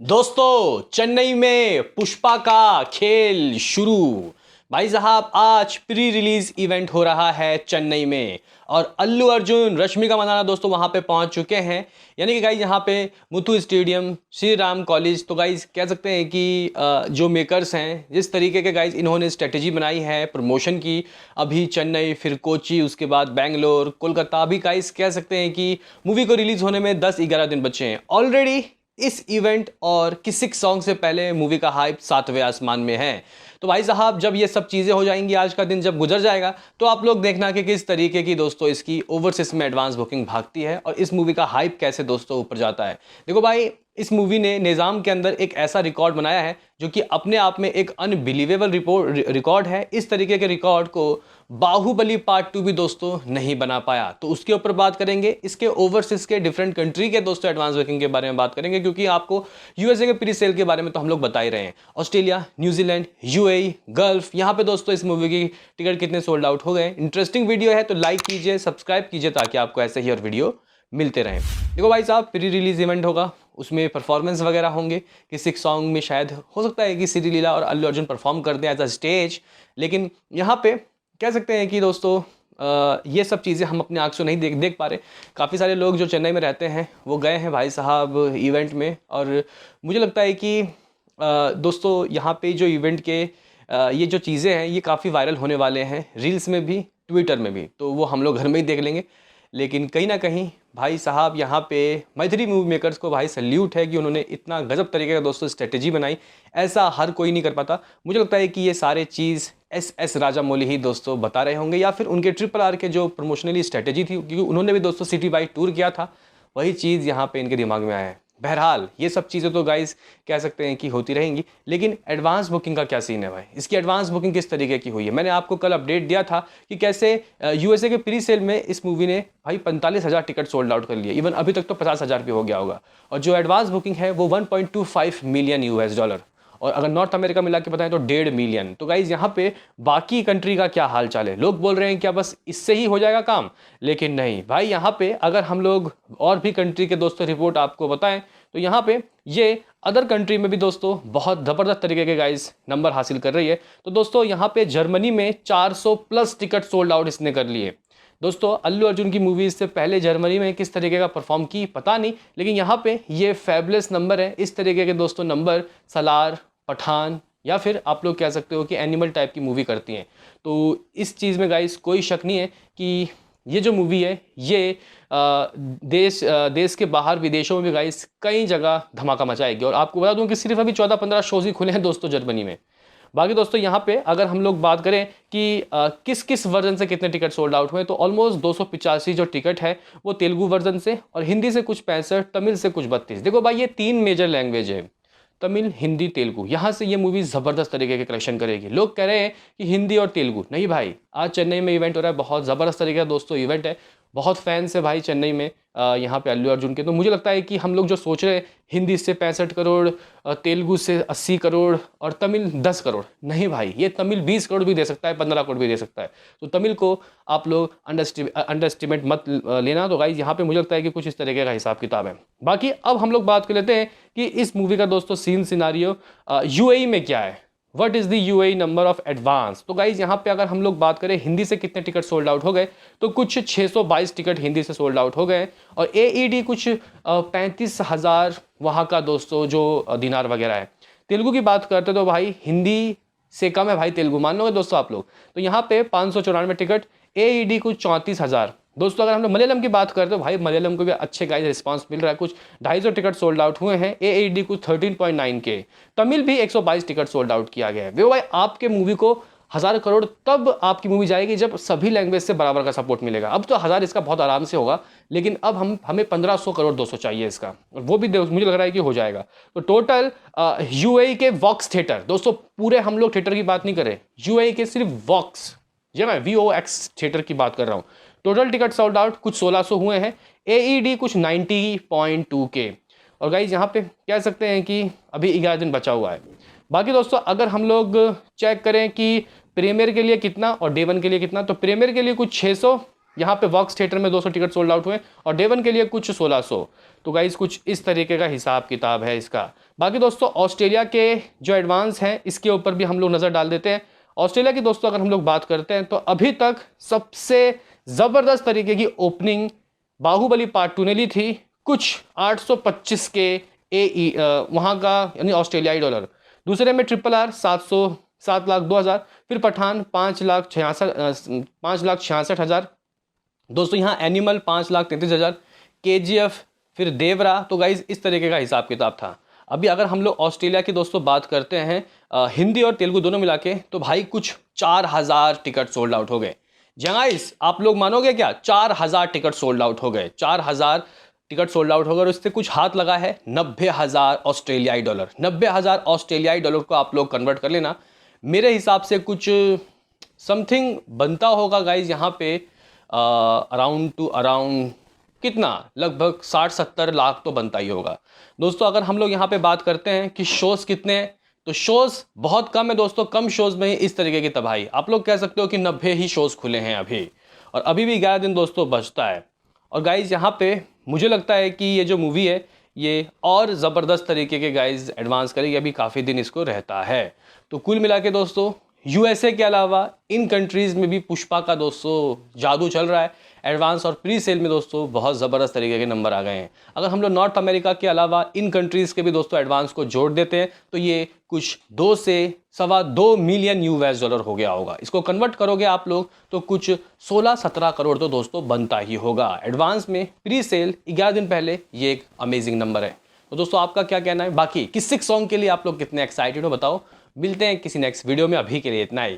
दोस्तों चेन्नई में पुष्पा का खेल शुरू। भाई साहब आज प्री रिलीज इवेंट हो रहा है चेन्नई में और अल्लू अर्जुन रश्मिका मंदाना दोस्तों वहां पे पहुंच चुके हैं। यानी कि गाइज यहाँ पे मुथु स्टेडियम श्री राम कॉलेज। तो गाइज कह सकते हैं कि जो मेकर्स हैं जिस तरीके के गाइज इन्होंने स्ट्रेटेजी बनाई है प्रमोशन की, अभी चेन्नई फिर कोची उसके बाद बेंगलोर कोलकाता, अभी गाइज कह सकते हैं कि मूवी को रिलीज होने में 10-11 दिन बचे हैं ऑलरेडी। इस इवेंट और किसी सॉन्ग से पहले मूवी का हाइप 7वें आसमान में है। तो भाई साहब जब ये सब चीज़ें हो जाएंगी, आज का दिन जब गुजर जाएगा, तो आप लोग देखना कि किस तरीके की दोस्तों इसकी ओवरसीज में एडवांस बुकिंग भागती है और इस मूवी का हाइप कैसे दोस्तों ऊपर जाता है। देखो भाई, इस मूवी ने निज़ाम के अंदर एक ऐसा रिकॉर्ड बनाया है जो कि अपने आप में एक अनबिलीवेबल रिकॉर्ड है। इस तरीके के रिकॉर्ड को बाहुबली पार्ट 2 भी दोस्तों नहीं बना पाया। तो उसके ऊपर बात करेंगे, इसके ओवरसीज के डिफरेंट कंट्री के दोस्तों एडवांस बुकिंग के बारे में बात करेंगे, क्योंकि आपको यूएसए के प्री सेल के बारे में तो हम लोग बता ही रहे हैं। ऑस्ट्रेलिया, न्यूजीलैंड, यूएई, गल्फ, यहाँ पे दोस्तों इस मूवी की टिकट कितने सोल्ड आउट हो गए। इंटरेस्टिंग वीडियो है तो लाइक कीजिए, सब्सक्राइब कीजिए ताकि आपको ऐसे ही और वीडियो मिलते रहें। देखो भाई साहब, प्री रिलीज इवेंट होगा, उसमें परफॉर्मेंस वगैरह होंगे। किसी सॉन्ग में शायद हो सकता है कि श्री लीला और अल्लू अर्जुन परफॉर्म कर दें एज अ स्टेज, लेकिन यहाँ पे कह सकते हैं कि दोस्तों ये सब चीज़ें हम अपने आँख से नहीं देख पा रहे। काफ़ी सारे लोग जो चेन्नई में रहते हैं वो गए हैं भाई साहब इवेंट में, और मुझे लगता है कि दोस्तों यहाँ पे जो इवेंट के ये जो चीज़ें हैं ये काफ़ी वायरल होने वाले हैं, रील्स में भी ट्विटर में भी, तो वो हम लोग घर में ही देख लेंगे। लेकिन कहीं ना कहीं भाई साहब यहाँ पे मैथिली मूवी मेकर्स को भाई सल्यूट है कि उन्होंने इतना गजब तरीके का दोस्तों स्ट्रेटेजी बनाई, ऐसा हर कोई नहीं कर पाता। मुझे लगता है कि ये सारे चीज़ एस राजामौली ही दोस्तों बता रहे होंगे, या फिर उनके RRR के जो प्रमोशनली स्ट्रेटेजी थी, क्योंकि उन्होंने भी दोस्तों सिटी वाइड टूर किया था, वही चीज़ यहाँ पे इनके दिमाग में आया है। बहरहाल ये सब चीज़ें तो गाइस कह सकते हैं कि होती रहेंगी, लेकिन एडवांस बुकिंग का क्या सीन है भाई, इसकी एडवांस बुकिंग किस तरीके की हुई है। मैंने आपको कल अपडेट दिया था कि कैसे यूएसए के प्री सेल में इस मूवी ने भाई 45,000 टिकट सोल्ड आउट कर लिए। इवन अभी तक तो 50,000 भी हो गया होगा, और जो एडवांस बुकिंग है वो 1.25 मिलियन US डॉलर, और अगर नॉर्थ अमेरिका मिला के बताएं तो 1.5 मिलियन। तो गाइज यहाँ पे बाकी कंट्री का क्या हाल चाल है। लोग बोल रहे हैं क्या बस इससे ही हो जाएगा काम, लेकिन नहीं भाई, यहाँ पे अगर हम लोग और भी कंट्री के दोस्तों रिपोर्ट आपको बताएं तो यहाँ पे ये अदर कंट्री में भी दोस्तों बहुत ज़बरदस्त तरीके के गाइज नंबर हासिल कर रही है। तो दोस्तों यहाँ पे जर्मनी में 400+ टिकट सोल्ड आउट इसने कर लिए। दोस्तों अल्लू अर्जुन की मूवी से पहले जर्मनी में किस तरीके का परफॉर्म की पता नहीं, लेकिन यहाँ पे ये फैबुलस नंबर है। इस तरीके के दोस्तों नंबर सलार, पठान, या फिर आप लोग कह सकते हो कि एनिमल टाइप की मूवी करती हैं। तो इस चीज़ में गाइस कोई शक नहीं है कि ये जो मूवी है ये देश के बाहर विदेशों में भी गाइस कई जगह धमाका मचाएगी। और आपको बता दूं कि सिर्फ अभी 14-15 शोज ही खुले हैं दोस्तों जर्मनी में। बाकी दोस्तों यहाँ पे अगर हम लोग बात करें कि किस किस वर्जन से कितने टिकट सोल्ड आउट हुए, तो ऑलमोस्ट 285 जो टिकट है वो तेलुगु वर्जन से, और हिंदी से कुछ 65, तमिल से कुछ 32। देखो भाई ये 3 मेजर लैंग्वेज है, तमिल, हिंदी, तेलुगु। यहाँ से ये मूवी ज़बरदस्त तरीके के कलेक्शन करेगी। लोग कह रहे हैं कि हिंदी और तेलुगु, नहीं भाई, आज चेन्नई में इवेंट हो रहा है, बहुत ज़बरदस्त तरीके का दोस्तों इवेंट है। बहुत फैंस है भाई चेन्नई में यहाँ पे अल्लू अर्जुन के। तो मुझे लगता है कि हम लोग जो सोच रहे हैं हिंदी से 65 करोड़, तेलुगु से 80 करोड़ और तमिल 10 करोड़, नहीं भाई, ये तमिल 20 करोड़ भी दे सकता है, 15 करोड़ भी दे सकता है। तो तमिल को आप लोग अंडर एस्टिमेट मत लेना। तो गाइज यहाँ पे मुझे लगता है कि कुछ इस तरीके का हिसाब किताब है। बाकी अब हम लोग बात कर लेते हैं कि इस मूवी का दोस्तों सीन सिनारियो यूएई में क्या है। What is the UAE number of advance. तो गाइज यहाँ पे अगर हम लोग बात करें हिंदी से कितने टिकट सोल्ड आउट हो गए, तो कुछ 622 टिकट हिंदी से सोल्ड आउट हो गए, और एईडी कुछ 35,000 वहाँ का दोस्तों जो दिनार वगैरह है। तेलुगु की बात करते तो भाई हिंदी से कम है भाई तेलुगु, मान लोगे दोस्तों आप लोग। तो यहाँ पे 594 टिकट, एईडी कुछ 34,000 दोस्तों। अगर हम लोग मलयालम की बात करते हो भाई, मलयालम को भी अच्छे गाइस रिस्पांस मिल रहा है, कुछ 250 टिकट सोल्ड आउट हुए हैं, एईडी कुछ 13.9 के। तमिल भी 122 टिकट सोल्ड आउट किया गया है। वो भाई आपके मूवी को 1000 करोड़ तब आपकी मूवी जाएगी जब सभी लैंग्वेज से बराबर का सपोर्ट मिलेगा। अब तो 1000 इसका बहुत आराम से होगा, लेकिन अब हमें 1500 करोड़ 200 चाहिए इसका, और वो भी मुझे लग रहा है कि हो जाएगा। तो टोटल यूएई के वॉक्स थिएटर दोस्तों, पूरे हम लोग थिएटर की बात नहीं करें, यूएई के सिर्फ वॉक्स, जी मैं VOX थिएटर की बात कर रहा हूँ। टोटल टिकट सोल्ड आउट कुछ 1600 हुए हैं, एईडी कुछ 90.2 के। और गाइज यहाँ पे कह सकते हैं कि अभी 11 दिन बचा हुआ है। बाकी दोस्तों अगर हम लोग चेक करें कि प्रीमियर के लिए कितना और डे 1 के लिए कितना, तो प्रीमियर के लिए कुछ 600 यहाँ पे वॉक्स थिएटर में 200 टिकट सोल्ड आउट हुए और डे 1 के लिए कुछ 1600। तो गाइज कुछ इस तरीके का हिसाब किताब है इसका। बाकी दोस्तों ऑस्ट्रेलिया के जो एडवांस हैं इसके ऊपर भी हम लोग नज़र डाल देते हैं। ऑस्ट्रेलिया की दोस्तों अगर हम लोग बात करते हैं तो अभी तक सबसे ज़बरदस्त तरीके की ओपनिंग बाहुबली पार्ट 2 ने ली थी, कुछ 825 के वहाँ का यानी ऑस्ट्रेलियाई डॉलर। दूसरे में RRR 7,02,000, फिर पठान 5,66,000 दोस्तों। यहाँ एनिमल 5,33,000, KGF, फिर देवरा। तो गाइज इस तरीके का हिसाब किताब था। अभी अगर हम लोग ऑस्ट्रेलिया की दोस्तों बात करते हैं हिंदी और तेलुगु दोनों मिला के, तो भाई कुछ 4,000 टिकट सोल्ड आउट हो गए। गाइस आप लोग मानोगे क्या, 4,000 टिकट सोल्ड आउट हो गए। 4,000 टिकट सोल्ड आउट हो गए और इससे कुछ हाथ लगा है 90,000 ऑस्ट्रेलियाई डॉलर। 90,000 ऑस्ट्रेलियाई डॉलर को आप लोग कन्वर्ट कर लेना, मेरे हिसाब से कुछ समथिंग बनता होगा गाइज यहाँ पे अराउंड कितना, लगभग 60-70 लाख तो बनता ही होगा दोस्तों। अगर हम लोग यहाँ पे बात करते हैं कि शोज़ कितने हैं, तो शोज़ बहुत कम है दोस्तों। कम शोज़ में ही इस तरीके की तबाही, आप लोग कह सकते हो कि 90 ही शोज़ खुले हैं अभी, और अभी भी 11 दिन दोस्तों बचता है। और गाइज यहाँ पे मुझे लगता है कि ये जो मूवी है ये और ज़बरदस्त तरीके के गाइज एडवांस करेगी, अभी काफ़ी दिन इसको रहता है। तो कुल मिला के दोस्तों USA के अलावा इन कंट्रीज़ में भी पुष्पा का दोस्तों जादू चल रहा है। एडवांस और प्री सेल में दोस्तों बहुत ज़बरदस्त तरीके के नंबर आ गए हैं। अगर हम लोग नॉर्थ अमेरिका के अलावा इन कंट्रीज़ के भी दोस्तों एडवांस को जोड़ देते हैं तो ये कुछ 2 से $2.25 मिलियन US डॉलर हो गया होगा। इसको कन्वर्ट करोगे आप लोग तो कुछ 16-17 करोड़ तो दोस्तों बनता ही होगा। एडवांस में प्री सेल 11 दिन पहले ये एक अमेजिंग नंबर है। तो दोस्तों आपका क्या कहना है, बाकी किस 6 सॉन्ग के लिए आप लोग कितने एक्साइटेड हो बताओ। मिलते हैं किसी नेक्स्ट वीडियो में, अभी के लिए इतना ही।